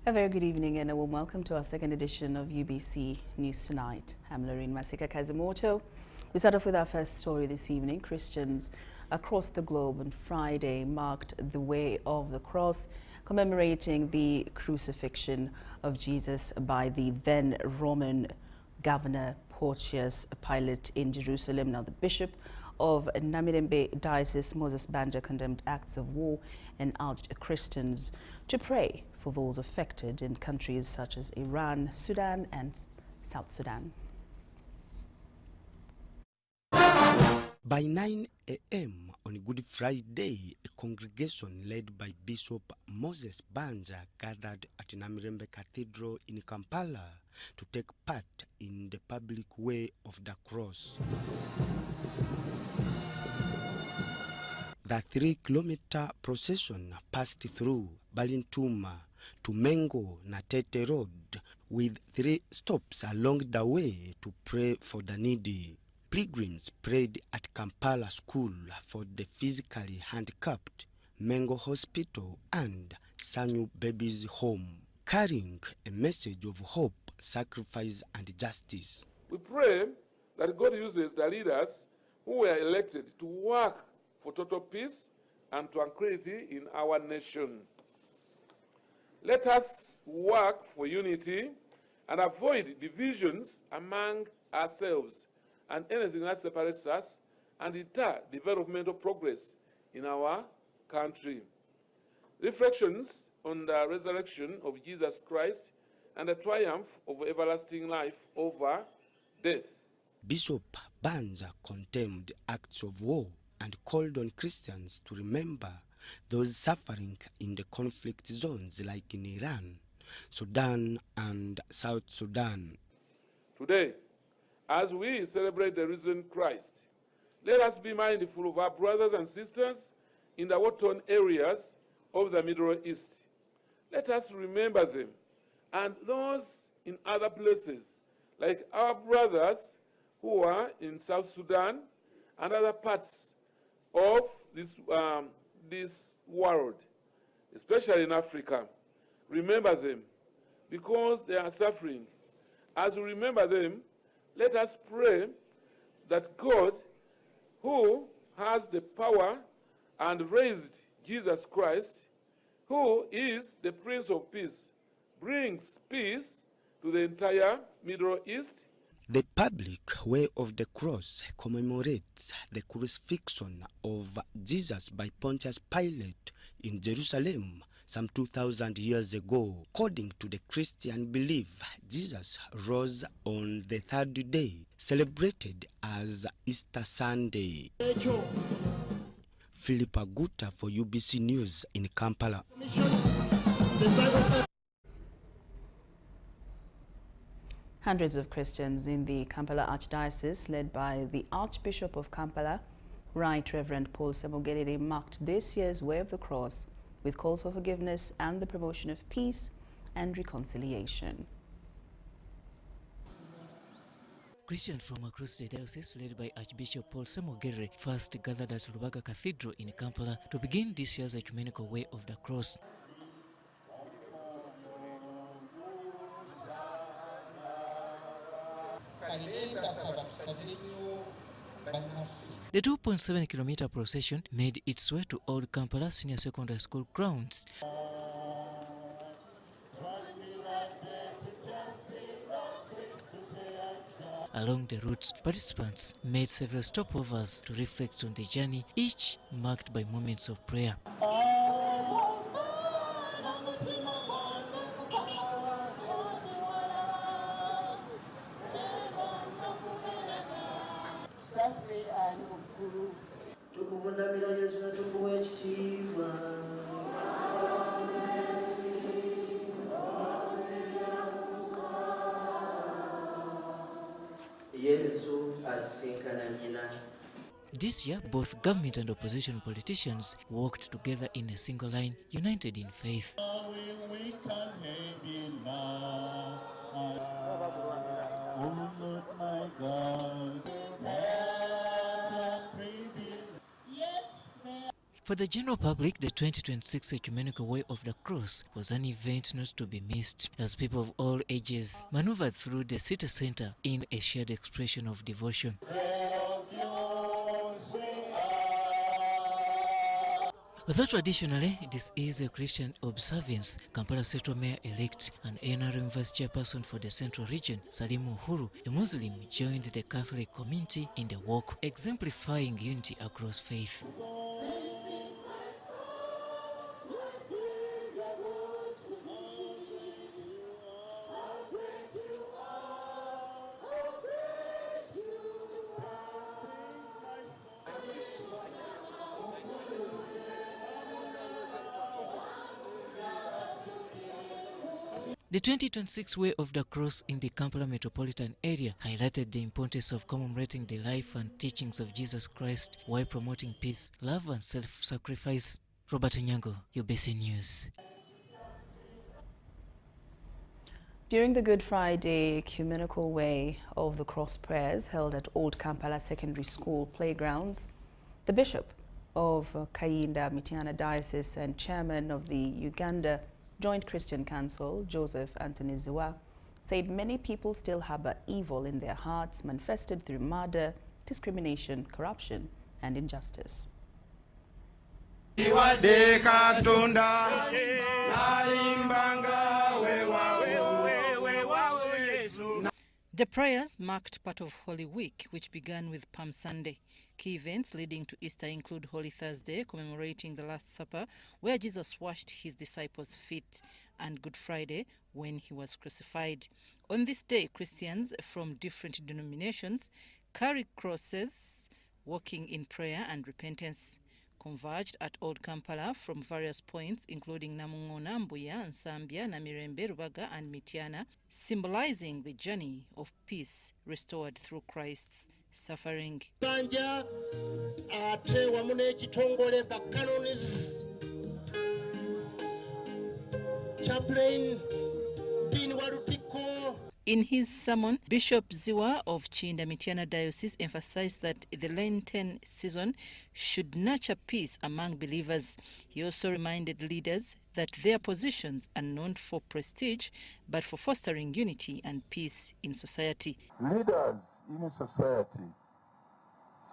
A very good evening and a warm welcome to our second edition of UBC News Tonight. I'm Lauryn Masika Kazimoto. We start off with our first story this evening. Christians across the globe on Friday marked the Way of the Cross, commemorating the crucifixion of Jesus by the then Roman governor Pontius Pilate in Jerusalem. Now, the Bishop of Namirembe Diocese, Moses Banja, condemned acts of war and urged Christians to pray for those affected in countries such as Iran, Sudan, and South Sudan. By 9 a.m. on Good Friday, a congregation led by Bishop Moses Banja gathered at Namirembe Cathedral in Kampala to take part in the public Way of the Cross. The 3-kilometer procession passed through Balintuma to Mengo Natete Road, with 3 stops along the way to pray for the needy. Pilgrims prayed at Kampala School for the physically handicapped, Mengo Hospital and Sanyu Babies Home, carrying a message of hope, sacrifice and justice. We pray that God uses the leaders who were elected to work for total peace and tranquility in our nation. Let us work for unity and avoid divisions among ourselves and anything that separates us and deter developmental progress in our country. Reflections on the resurrection of Jesus Christ and the triumph of everlasting life over death. Bishop Banja condemned acts of war and called on Christians to remember those suffering in the conflict zones like in Iran, Sudan, and South Sudan. Today, as we celebrate the risen Christ, let us be mindful of our brothers and sisters in the war-torn areas of the Middle East. Let us remember them and those in other places, like our brothers who are in South Sudan and other parts of this world, especially in Africa. Remember them because they are suffering. As we remember them, let us pray that God, who has the power and raised Jesus Christ, who is the Prince of Peace, brings peace to the entire Middle East. The public Way of the Cross commemorates the crucifixion of Jesus by Pontius Pilate in Jerusalem some 2,000 years ago. According to the Christian belief, Jesus rose on the 3rd day, celebrated as Easter Sunday. Philip Aguta for UBC News in Kampala. Hundreds of Christians in the Kampala Archdiocese, led by the Archbishop of Kampala, Right Reverend Paul Samugere, marked this year's Way of the Cross with calls for forgiveness and the promotion of peace and reconciliation. Christians from across the diocese, led by Archbishop Paul Samugere, first gathered at Rubaga Cathedral in Kampala to begin this year's ecumenical Way of the Cross. The 2.7-kilometer procession made its way to Old Kampala Senior Secondary School grounds. Along the route, participants made several stopovers to reflect on the journey, each marked by moments of prayer. This year, both government and opposition politicians walked together in a single line, united in faith. For the general public, the 2026 Ecumenical Way of the Cross was an event not to be missed as people of all ages maneuvered through the city center in a shared expression of devotion. Although traditionally this is a Christian observance, Kampala Central Mayor-elect and NRM Vice Chairperson for the Central Region, Salim Uhuru, a Muslim, joined the Catholic community in the walk, exemplifying unity across faith. The 2026 Way of the Cross in the Kampala metropolitan area highlighted the importance of commemorating the life and teachings of Jesus Christ while promoting peace, love and self-sacrifice. Robert Nyango, UBC News. During the Good Friday Ecumenical Way of the Cross prayers held at Old Kampala Secondary School playgrounds, the Bishop of Kayinda Mityana Diocese and Chairman of the Uganda Joint Christian Council, Joseph Anthony Ziwa, said many people still harbor evil in their hearts, manifested through murder, discrimination, corruption, and injustice. The prayers marked part of Holy Week, which began with Palm Sunday. Key events leading to Easter include Holy Thursday, commemorating the Last Supper, where Jesus washed his disciples' feet, and Good Friday, when he was crucified. On this day, Christians from different denominations carry crosses, walking in prayer and repentance. Converged at Old Kampala from various points, including Namungona, Mbuya, Nsambya, Namirembe, Rubaga, and Mityana, symbolizing the journey of peace restored through Christ's suffering. Chaplain Dean Warutiko. In his sermon, Bishop Ziwa of Chinda Mityana Diocese emphasized that the Lenten season should nurture peace among believers. He also reminded leaders that their positions are not for prestige, but for fostering unity and peace in society. Leaders in society,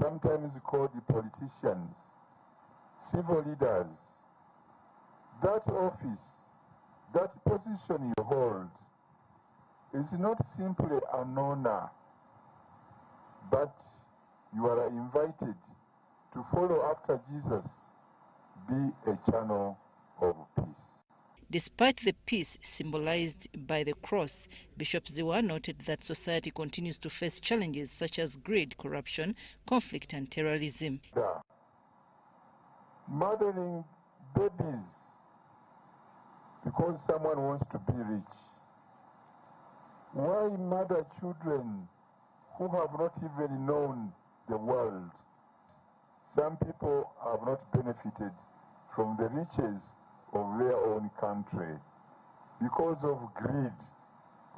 sometimes called the politicians, civil leaders, that office, that position you hold, is not simply an honor, but you are invited to follow after Jesus, be a channel of peace. Despite the peace symbolized by the cross, Bishop Ziwa noted that society continues to face challenges such as greed, corruption, conflict and terrorism. Murdering babies because someone wants to be rich. Why murder children who have not even known the world? Some people have not benefited from the riches of their own country because of greed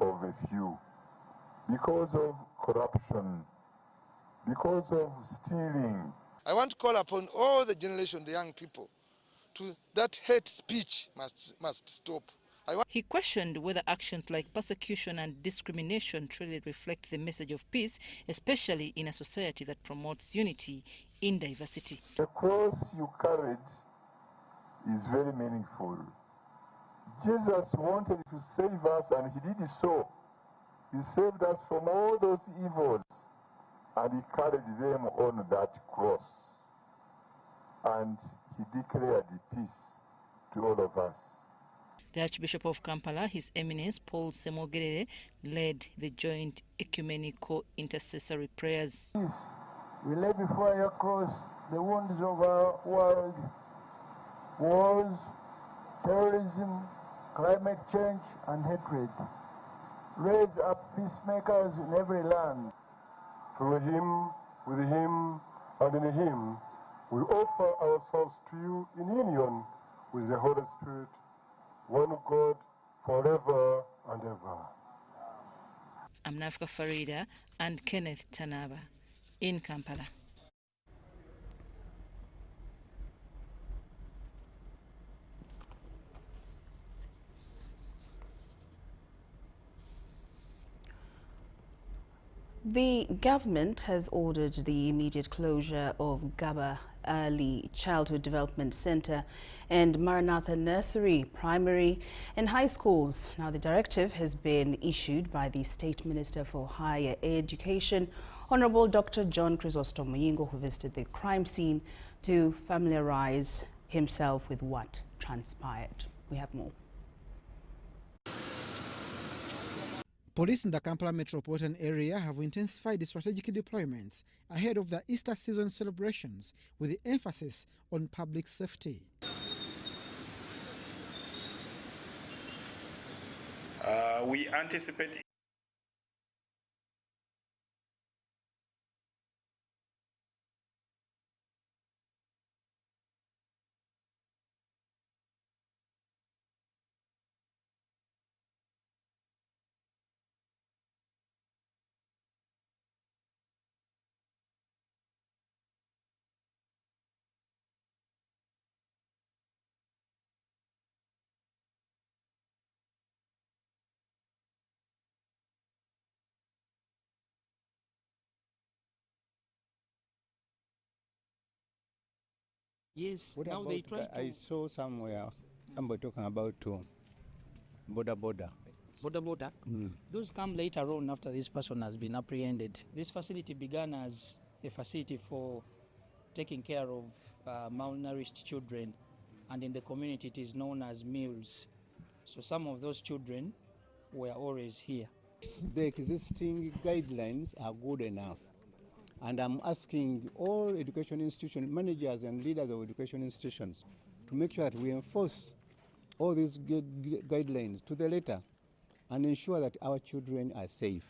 of a few, because of corruption, because of stealing. I want to call upon all the generation, the young people, that hate speech must stop. He questioned whether actions like persecution and discrimination truly reflect the message of peace, especially in a society that promotes unity in diversity. The cross you carried is very meaningful. Jesus wanted to save us, and he did so. He saved us from all those evils, and he carried them on that cross. And he declared peace to all of us. The Archbishop of Kampala, His Eminence Paul Semogerere, led the joint ecumenical intercessory prayers. We lay before your cross the wounds of our world, wars, terrorism, climate change, and hatred. Raise up peacemakers in every land. Through him, with him, and in him, we offer ourselves to you in union with the Holy Spirit, one God, forever and ever. I'm Nafka Farida and Kenneth Tanaba in Kampala. The government has ordered the immediate closure of Gaba Early Childhood Development Center and Maranatha Nursery, Primary and High Schools. Now, the directive has been issued by the State Minister for Higher Education, Honorable Dr. John Chrysostom Muyingo, who visited the crime scene to familiarize himself with what transpired. We have more. Police in the Kampala metropolitan area have intensified the strategic deployments ahead of the Easter season celebrations, with the emphasis on public safety. We anticipate Yes, what now about they try to... I saw somewhere somebody talking about border. Border. Those come later on after this person has been apprehended. This facility began as a facility for taking care of malnourished children, and in the community it is known as meals. So some of those children were always here. The existing guidelines are good enough, and I'm asking all education institution managers and leaders of education institutions to make sure that we enforce all these guidelines to the letter and ensure that our children are safe.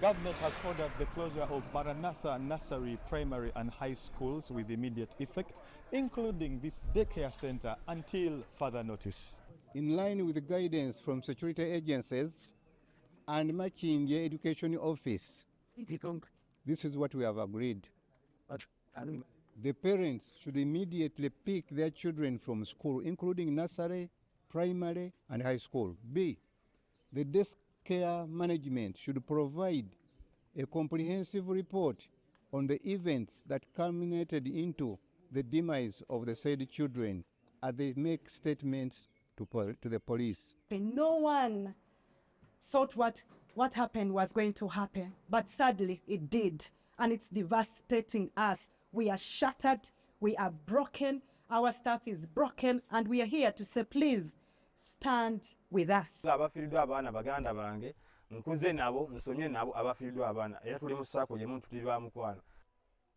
Government has ordered the closure of Maranatha Nursery, Primary and High Schools with immediate effect, including this daycare center, until further notice. In line with the guidance from security agencies and matching the education office, this is what we have agreed. The parents should immediately pick their children from school, including nursery, primary, and high school. B, the desk care management should provide a comprehensive report on the events that culminated into the demise of the said children as they make statements to the police. No one thought what happened was going to happen, but sadly it did, and it's devastating us. We are shattered, we are broken, our staff is broken, and we are here to say, please stand with us. Abafiridwa abaana baganda bange nkuze nabo nsomye nabo abafiridwa abaana era tuli mu ssaako gye muntu tuli ba mukwano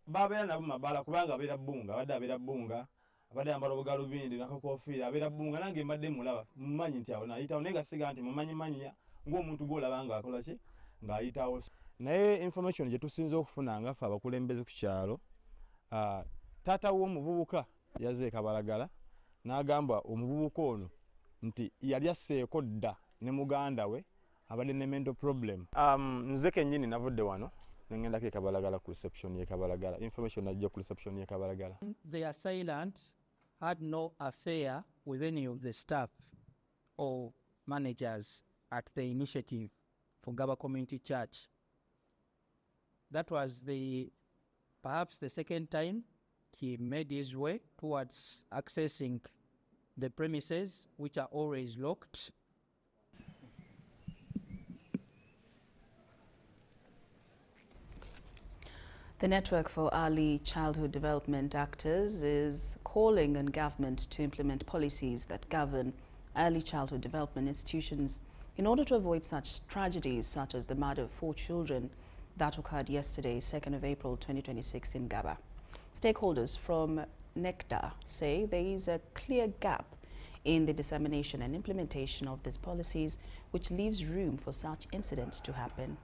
babeera nabo mabala kubanga abeera bbunga abadde abeera bbunga abadde yambala obugalubindi nakakoofiira abeera bbunga nange mbadde mulaba mumanyi nti awo nayitawo naye nga siga nti mumanyimanya ng'omuntu gw'olaba ng'akola ki ng'ayitawo. Naye information gye tusinza okufuna nga ffe abakulembeze ku kyalo, taata w'omuvubuka yazze Kabalagala n'agamba omuvubuka ono nti yali asseeko dda ne muganda we abadde ne mental problem. Nze kennyini navudde wano nengendako Kabalagala ku reception ye Kabalagala, information najja ku reception ye Kabalagala. The assailant had no affair with any of the staff or managers at the initiative for Gaba Community Church. That was perhaps the second time he made his way towards accessing the premises, which are always locked. The Network for Early Childhood Development Actors is calling on government to implement policies that govern early childhood development institutions in order to avoid such tragedies such as the murder of 4 children that occurred yesterday, 2nd of April 2026 in Gaba. Stakeholders from NECDA say there is a clear gap in the dissemination and implementation of these policies, which leaves room for such incidents to happen.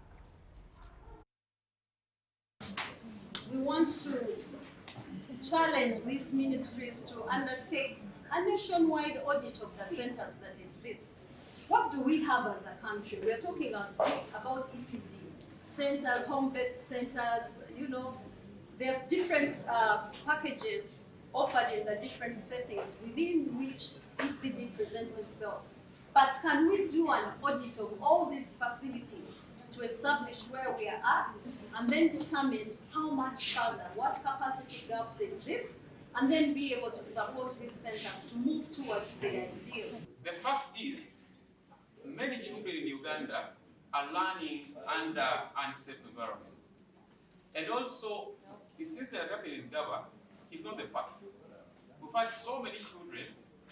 We want to challenge these ministries to undertake a nationwide audit of the centers that exist. What do we have as a country? We are talking about ECD centers, home-based centers, you know, there's different packages offered in the different settings within which ECD presents itself. But can we do an audit of all these facilities to to establish where we are at, and then determine how much further, what capacity gaps exist, and then be able to support these centers to move towards the ideal. The fact is, many children in Uganda are learning under unsafe environments. And also, the incident that happened in Gaba is not the first. We've had so many children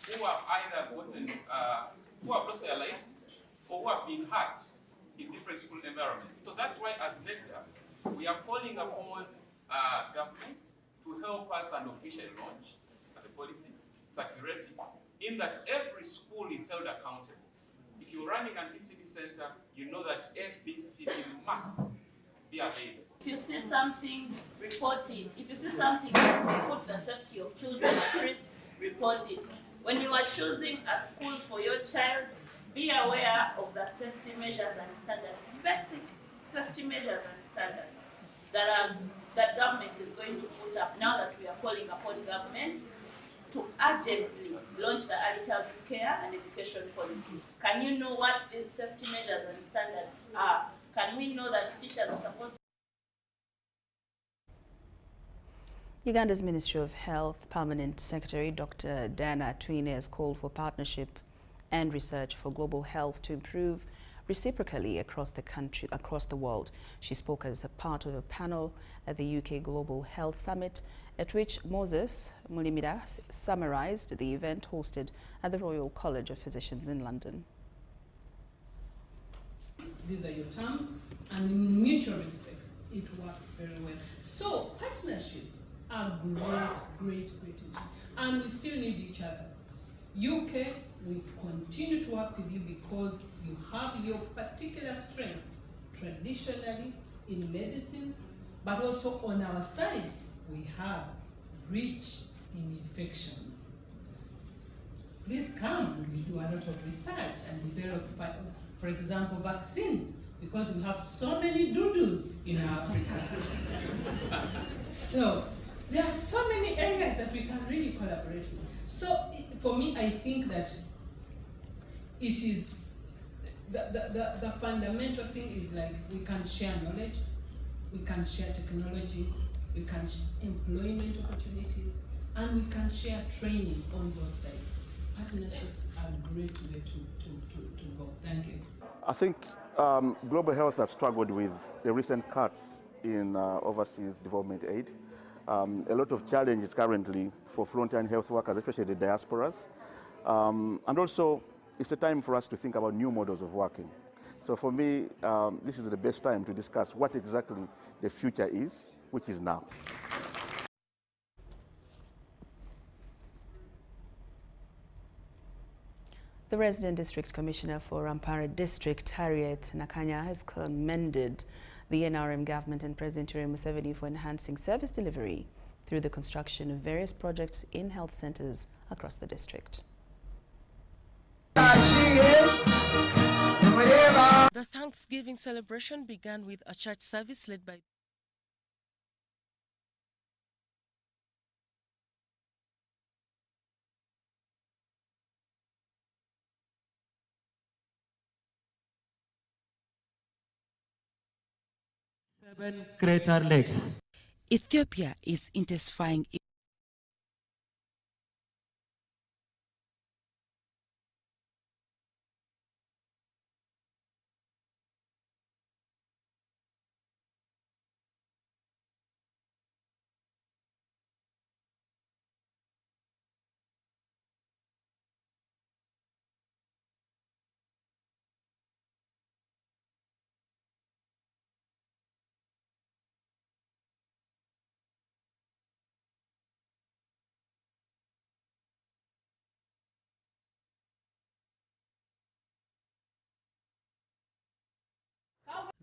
who have either gotten, who have lost their lives or who have been hurt in different school environments. So that's why, as NECTA, we are calling upon government to help us and officially launch the policy, security, in that every school is held accountable. If you're running an ECD center, you know that ABCD must be available. If you see something, report it. If you see something that may put the safety of children at risk, report it. When you are choosing a school for your child, be aware of the safety measures and standards, basic safety measures and standards that government is going to put up now that we are calling upon government to urgently launch the early childhood care and education policy. Can you know what these safety measures and standards are? Can we know that teachers are supposed to... Uganda's Ministry of Health Permanent Secretary Dr. Diana Twine has called for partnership and research for global health to improve reciprocally across the world. She spoke as a part of a panel at the UK Global Health Summit, at which Moses Mulimira summarized the event hosted at the Royal College of Physicians in London. These are your terms, and in mutual respect, it works very well. So partnerships are great, and we still need each other. UK, we continue to work with you because you have your particular strength traditionally in medicines, but also on our side, we have rich in infections. Please come, we do a lot of research and develop, for example, vaccines, because we have so many doodles in Africa. So there are so many areas that we can really collaborate with. So for me, I think that it is, the fundamental thing is like we can share knowledge, we can share technology, we can share employment opportunities, and we can share training on both sides. Partnerships are a great way to go. Thank you. I think global health has struggled with the recent cuts in overseas development aid. A lot of challenges currently for frontline health workers, especially the diasporas. And also, it's a time for us to think about new models of working. So for me, this is the best time to discuss what exactly the future is, which is now. The resident district commissioner for Ampara District, Harriet Nakanya, has commended the NRM government and President Yoweri Museveni for enhancing service delivery through the construction of various projects in health centers across the district. The Thanksgiving celebration began with a church service led by Crater lakes. Ethiopia is intensifying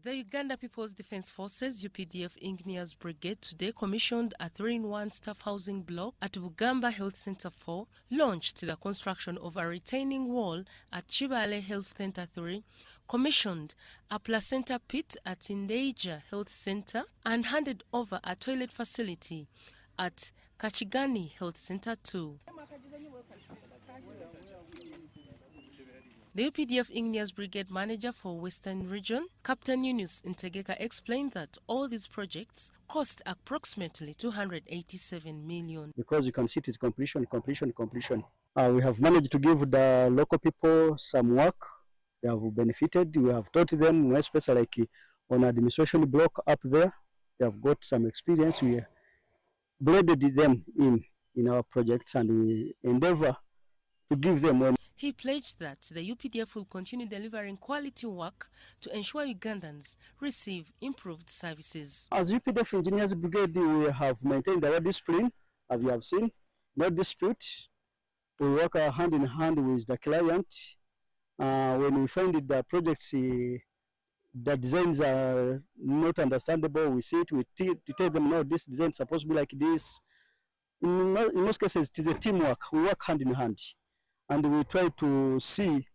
the Uganda People's Defense Forces UPDF Engineers Brigade today commissioned a 3-in-1 staff housing block at Bugamba Health Center 4, launched the construction of a retaining wall at Chibale Health Center 3, commissioned a placenta pit at Indeija Health Center, and handed over a toilet facility at Kachigani Health Center 2. The UPDF Igneous Brigade Manager for Western Region, Captain Yunus Ntegeka, explained that all these projects cost approximately 287 million. Because you can see it is completion. We have managed to give the local people some work. They have benefited. We have taught them, especially like on administration block up there. They have got some experience. We blended them in our projects, and we endeavor to give them one. He pledged that the UPDF will continue delivering quality work to ensure Ugandans receive improved services. As UPDF Engineers Brigade, we have maintained our discipline, as you have seen, no dispute. We work hand in hand with the client. When we find that the projects, the designs are not understandable, we see it, we tell them, no, this design is supposed to be like this. In most cases, it is a teamwork. We work hand in hand. And we try to see,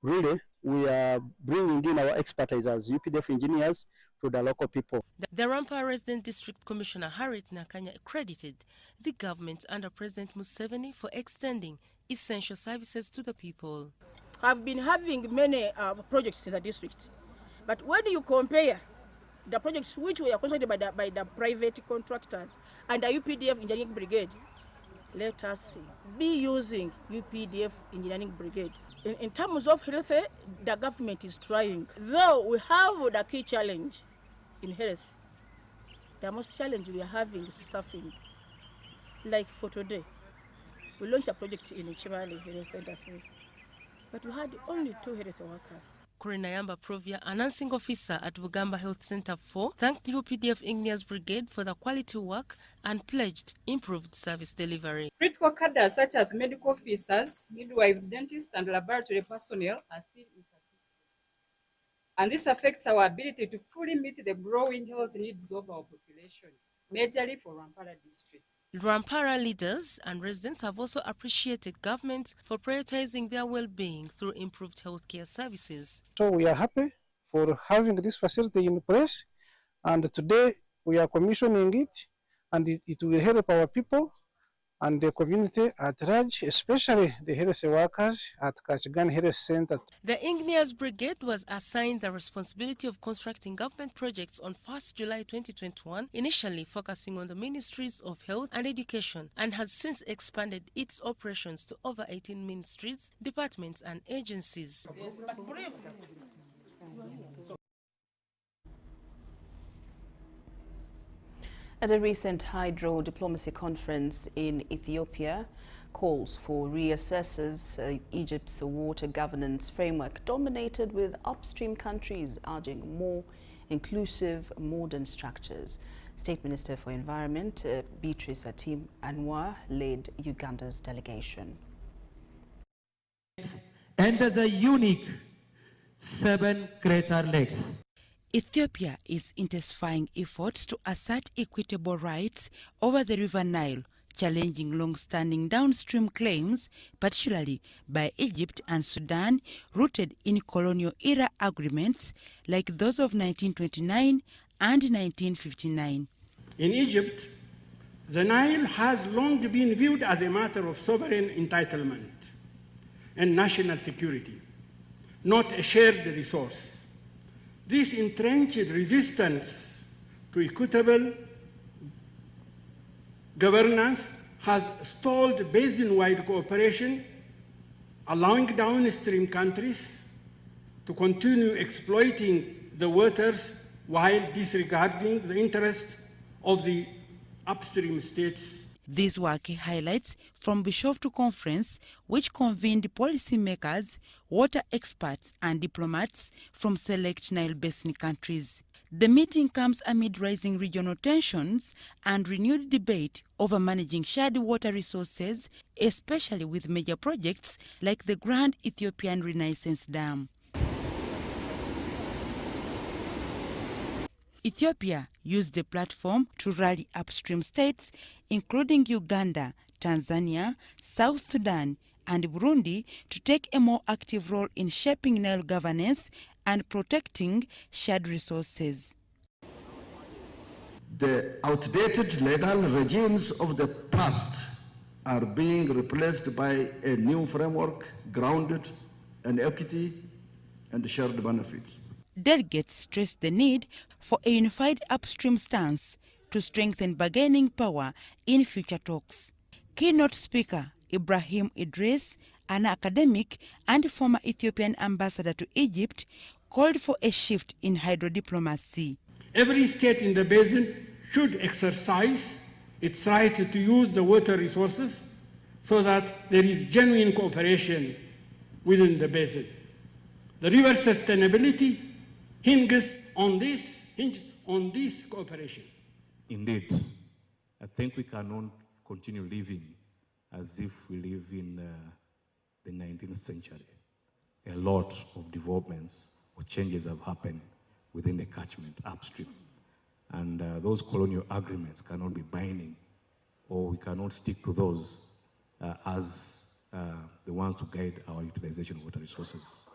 really, we are bringing in our expertise as UPDF engineers to the local people. The Rampara Resident District Commissioner Harriet Nakanya credited the government under President Museveni for extending essential services to the people. I've been having many projects in the district, but when you compare the projects which were constructed by the private contractors and the UPDF Engineering Brigade, let us be using UPDF Engineering Brigade. In terms of health, the government is trying. Though we have the key challenge in health, the most challenge we are having is staffing. Like for today, we launched a project in Chivali Health Center 3, but we had only 2 health workers. Kurinayamba Provia, a nursing officer at Bugamba Health Center 4, thanked the UPDF Igneous Brigade for the quality work and pledged improved service delivery. Critical cadres such as medical officers, midwives, dentists, and laboratory personnel are still insufficient. And this affects our ability to fully meet the growing health needs of our population, majorly for Rampara district. Rampara leaders and residents have also appreciated government for prioritizing their well-being through improved healthcare services. So we are happy for having this facility in place, and today we are commissioning it, and it will help our people and the community at large, especially the health workers at Kachigan Health Center. The Igneous Brigade was assigned the responsibility of constructing government projects on 1st July 2021, initially focusing on the ministries of health and education, and has since expanded its operations to over 18 ministries, departments and agencies. At a recent hydro diplomacy conference in Ethiopia, calls for reassesses Egypt's water governance framework dominated, with upstream countries urging more inclusive, modern structures. State Minister for Environment Beatrice Atim Anwar led Uganda's delegation. And the unique 7 crater lakes. Ethiopia is intensifying efforts to assert equitable rights over the River Nile, challenging long-standing downstream claims, particularly by Egypt and Sudan, rooted in colonial-era agreements like those of 1929 and 1959. In Egypt, the Nile has long been viewed as a matter of sovereign entitlement and national security, not a shared resource. This entrenched resistance to equitable governance has stalled basin-wide cooperation, allowing downstream countries to continue exploiting the waters while disregarding the interests of the upstream states. This work highlights from Bishoftu Conference, which convened policymakers, water experts and diplomats from select Nile Basin countries. The meeting comes amid rising regional tensions and renewed debate over managing shared water resources, especially with major projects like the Grand Ethiopian Renaissance Dam. Ethiopia used the platform to rally upstream states, including Uganda, Tanzania, South Sudan, and Burundi, to take a more active role in shaping Nile governance and protecting shared resources. The outdated legal regimes of the past are being replaced by a new framework grounded and equity and shared benefits. Delegates stressed the need for a unified upstream stance to strengthen bargaining power in future talks. Keynote speaker Ibrahim Idris, an academic and former Ethiopian ambassador to Egypt, called for a shift in hydrodiplomacy. Every state in the basin should exercise its right to use the water resources so that there is genuine cooperation within the basin. The river sustainability hinges on this cooperation. Indeed, I think we cannot continue living as if we live in the 19th century. A lot of developments or changes have happened within the catchment upstream. And those colonial agreements cannot be binding, or we cannot stick to those as the ones to guide our utilization of water resources.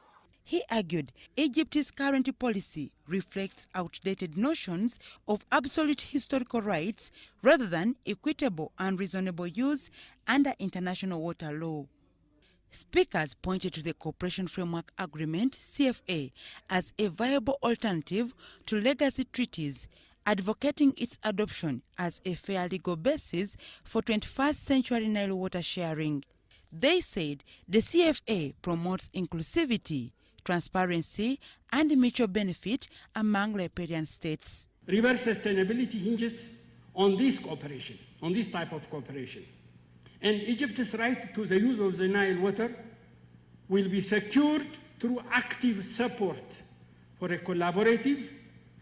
He argued Egypt's current policy reflects outdated notions of absolute historical rights rather than equitable and reasonable use under international water law. Speakers pointed to the Cooperation Framework Agreement, CFA, as a viable alternative to legacy treaties, advocating its adoption as a fair legal basis for 21st century Nile water sharing. They said the CFA promotes inclusivity, transparency, and mutual benefit among riparian states. River sustainability hinges on this cooperation, on this type of cooperation. And Egypt's right to the use of the Nile water will be secured through active support for a collaborative,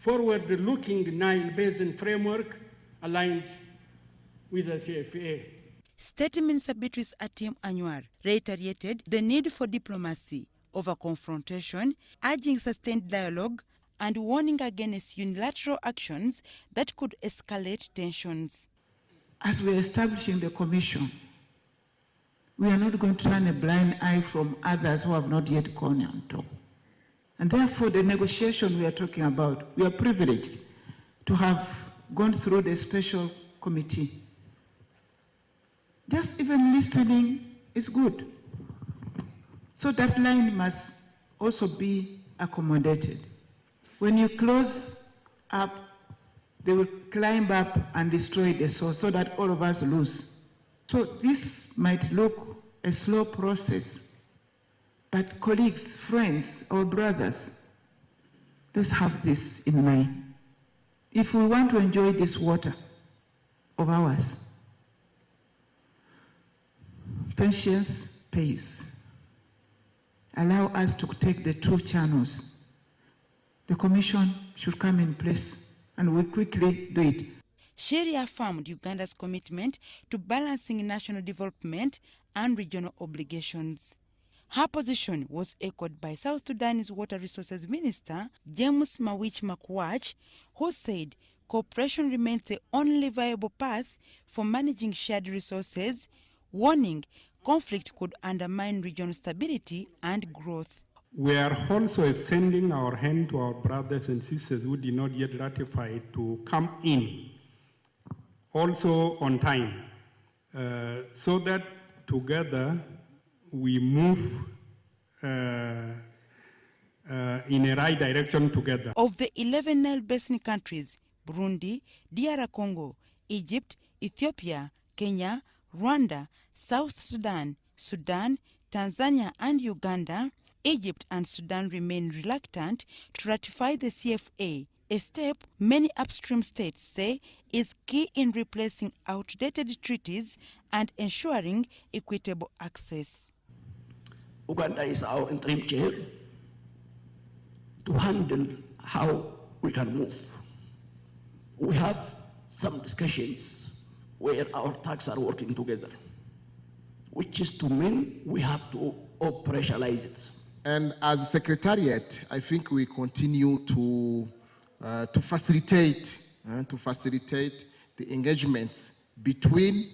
forward-looking Nile Basin framework aligned with the CFA. State Minister Beatrice Atim Anwar reiterated the need for diplomacy over confrontation, urging sustained dialogue and warning against unilateral actions that could escalate tensions. As we are establishing the commission, we are not going to turn a blind eye from others who have not yet gone on top. And therefore, the negotiation we are talking about, we are privileged to have gone through the special committee. Just even listening is good. So that line must also be accommodated. When you close up, they will climb up and destroy the source so that all of us lose. So this might look a slow process, but colleagues, friends, or brothers, let's have this in mind. If we want to enjoy this water of ours, patience pays. Allow us to take the two channels. The commission should come in place, and we quickly do it. She reaffirmed Uganda's commitment to balancing national development and regional obligations. Her position was echoed by South Sudan's Water Resources Minister, James Mawich Makwach, who said cooperation remains the only viable path for managing shared resources, warning conflict could undermine regional stability and growth. We are also extending our hand to our brothers and sisters who did not yet ratify to come in, also on time, so that together we move in a right direction together. Of the 11 Nile Basin countries, Burundi, DR Congo, Egypt, Ethiopia, Kenya, Rwanda, South Sudan, Sudan, Tanzania, and Uganda, Egypt and Sudan remain reluctant to ratify the CFA, a step many upstream states say is key in replacing outdated treaties and ensuring equitable access. Uganda is our interim chair to handle how we can move. We have some discussions where our tags are working together, which is to mean we have to operationalize it. And as Secretariat, I think we continue to facilitate the engagements between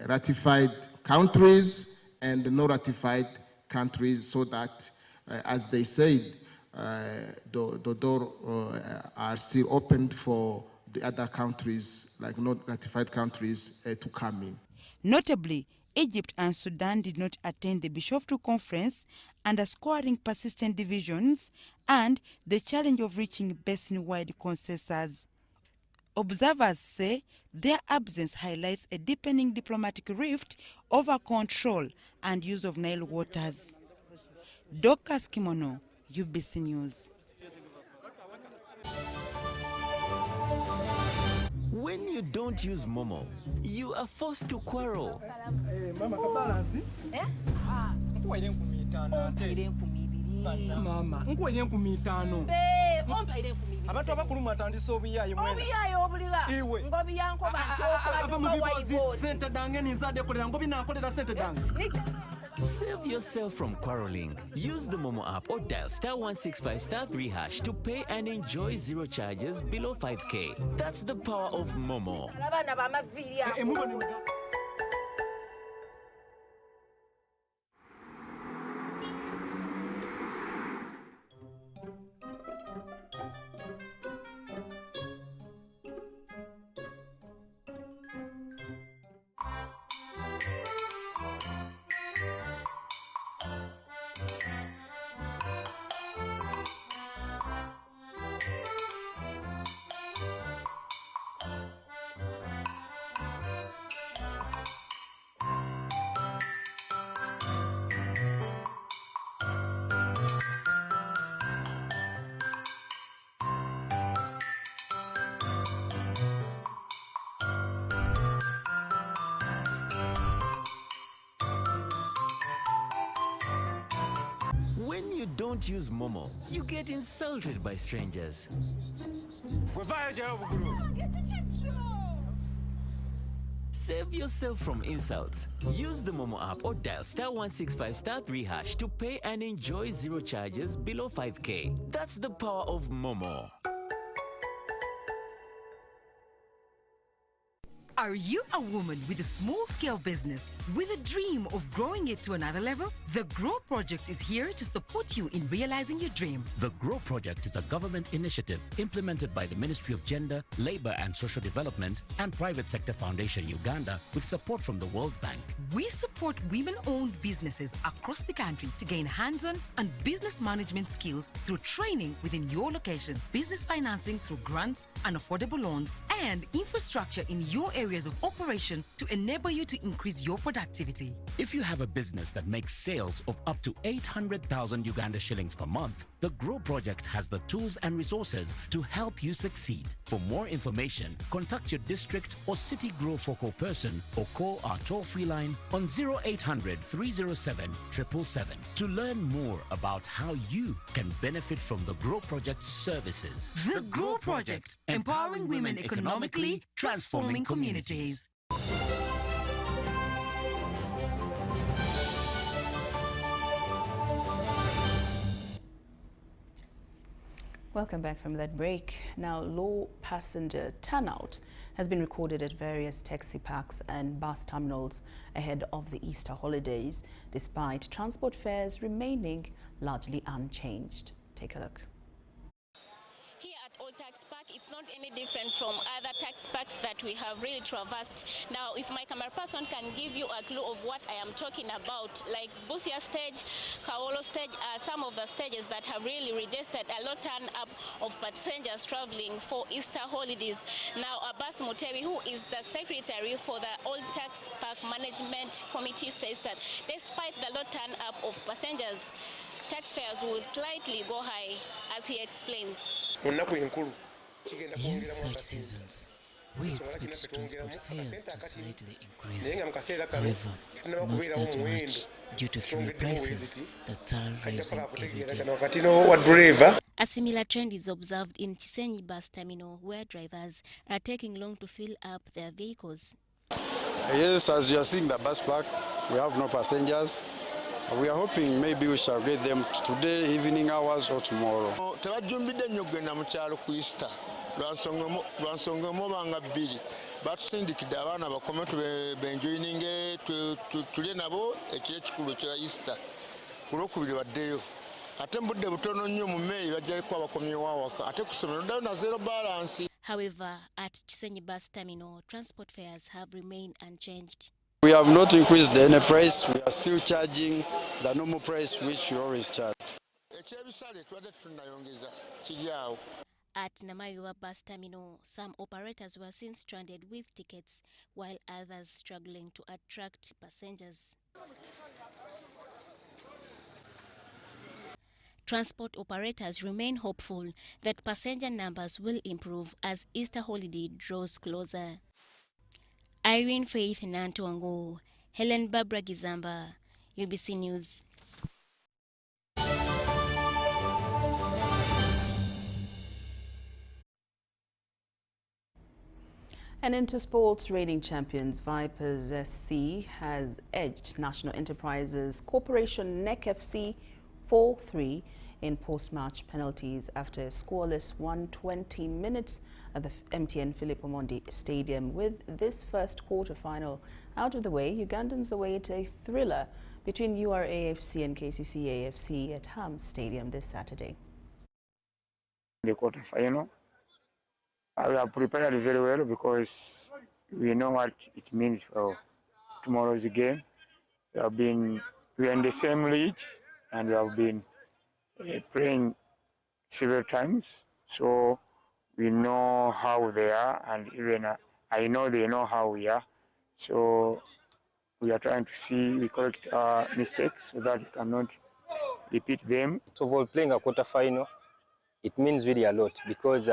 ratified countries and non ratified countries, so that, as they said, the door are still opened for the other countries, like not ratified countries, to come in. Notably, Egypt and Sudan did not attend the Bishoftu conference, underscoring persistent divisions and the challenge of reaching basin-wide consensus. Observers say their absence highlights a deepening diplomatic rift over control and use of Nile waters. Dorcas Kimono, UBC News. When you don't use Momo, you are forced to quarrel. Mama, abantu abakulu atandise obuyayi sente dange ninzadde kolera ngobi nakolera sente dange. Save yourself from quarreling. Use the Momo app or dial *165*3# to pay and enjoy zero charges below 5K. That's the power of Momo. When you don't use Momo, you get insulted by strangers. Save yourself from insults. Use the Momo app or dial *165*3# to pay and enjoy zero charges below 5K. That's the power of Momo. Are you a woman with a small-scale business with a dream of growing it to another level? The GROW Project is here to support you in realizing your dream. The GROW Project is a government initiative implemented by the Ministry of Gender, Labor and Social Development and Private Sector Foundation Uganda with support from the World Bank. We support women-owned businesses across the country to gain hands-on and business management skills through training within your location, business financing through grants and affordable loans, and infrastructure in your areas of operation to enable you to increase your productivity. If you have a business that makes sales of up to 800,000 Uganda shillings per month, the GROW Project has the tools and resources to help you succeed. For more information, contact your district or city GROW focal person or call our toll-free line on 0800 307 777 to learn more about how you can benefit from the GROW Project's services. The GROW Project, empowering women economically, transforming communities. Welcome back from that break. Now, low passenger turnout has been recorded at various taxi parks and bus terminals ahead of the Easter holidays, despite transport fares remaining largely unchanged. Take a look. It's not any different from other tax parks that we have really traversed. Now, if my camera person can give you a clue of what I am talking about, like Busia stage, Kaolo stage are some of the stages that have really registered a lot turn-up of passengers traveling for Easter holidays. Now, Abbas Mutebi, who is the secretary for the Old Tax Park Management Committee, says that despite the low turn-up of passengers, tax fares will slightly go high, as he explains. In such seasons, we expect transport fares to slightly increase. However, not that much due to fuel prices that are rising every day. A similar trend is observed in Chisenyi bus terminal, where drivers are taking long to fill up their vehicles. Yes, as you are seeing the bus park, we have no passengers. We are hoping maybe we shall get them today, evening hours or tomorrow. lwansonga banga bbiri batusindikidde abaana bakome benjoyininge tulye nabo ekiro ekikulu kya Easter kulwokubiri baddeyo ate mbudde butono nnyo mu May bajjaliko abakomyewo awaka ate ku ssomero ddayo na zero balance. However, at Chisenyi bus terminal, transport fares have remained unchanged. We have not increased any price. We are still charging the normal price which we always charge. At Namayuwa bus terminal, some operators were seen stranded with tickets, while others struggling to attract passengers. Transport operators remain hopeful that passenger numbers will improve as Easter holiday draws closer. Irene Faith Nantuango, Helen Barbara Gizamba, UBC News. And into sports, reigning champions Vipers SC has edged National Enterprises Corporation NEC FC 4-3 in post-match penalties after a scoreless 120 minutes at the MTN Philip Omondi Stadium. With this first quarter-final out of the way, Ugandans await a thriller between URAFC and KCC AFC at Ham Stadium this Saturday. The quarter-final. We are prepared very well because we know what it means for tomorrow's game. We are in the same league and we have been playing several times, so we know how they are, and even I know they know how we are. So we are trying to we correct our mistakes so that we cannot repeat them. So for playing a quarter-final, it means really a lot because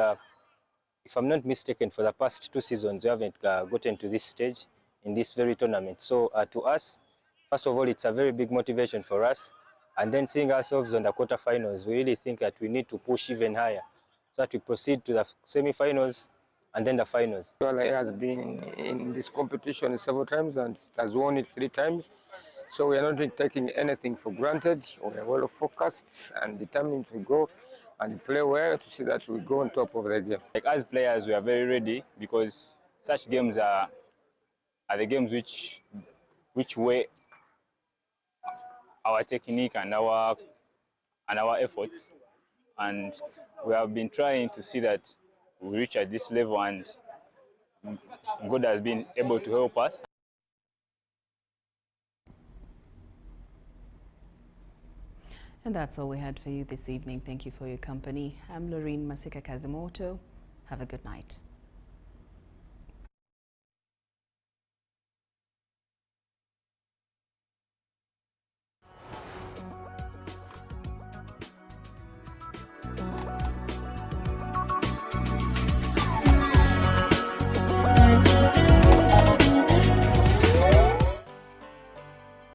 if I'm not mistaken, for the past 2 seasons, we haven't gotten to this stage in this very tournament. So to us, first of all, it's a very big motivation for us. And then seeing ourselves on the quarterfinals, we really think that we need to push even higher so that we proceed to the semi-finals and then the finals. Well, it has been in this competition several times and it has won it 3 times. So we are not taking anything for granted. We are well focused and determined to go and play well to see that we go on top of the game. Like as players, we are very ready because such games are the games which weigh our technique and our efforts, and we have been trying to see that we reach at this level, and God has been able to help us. And that's all we had for you this evening. Thank you for your company. I'm Lauryn Masika Kazimoto. Have a good night.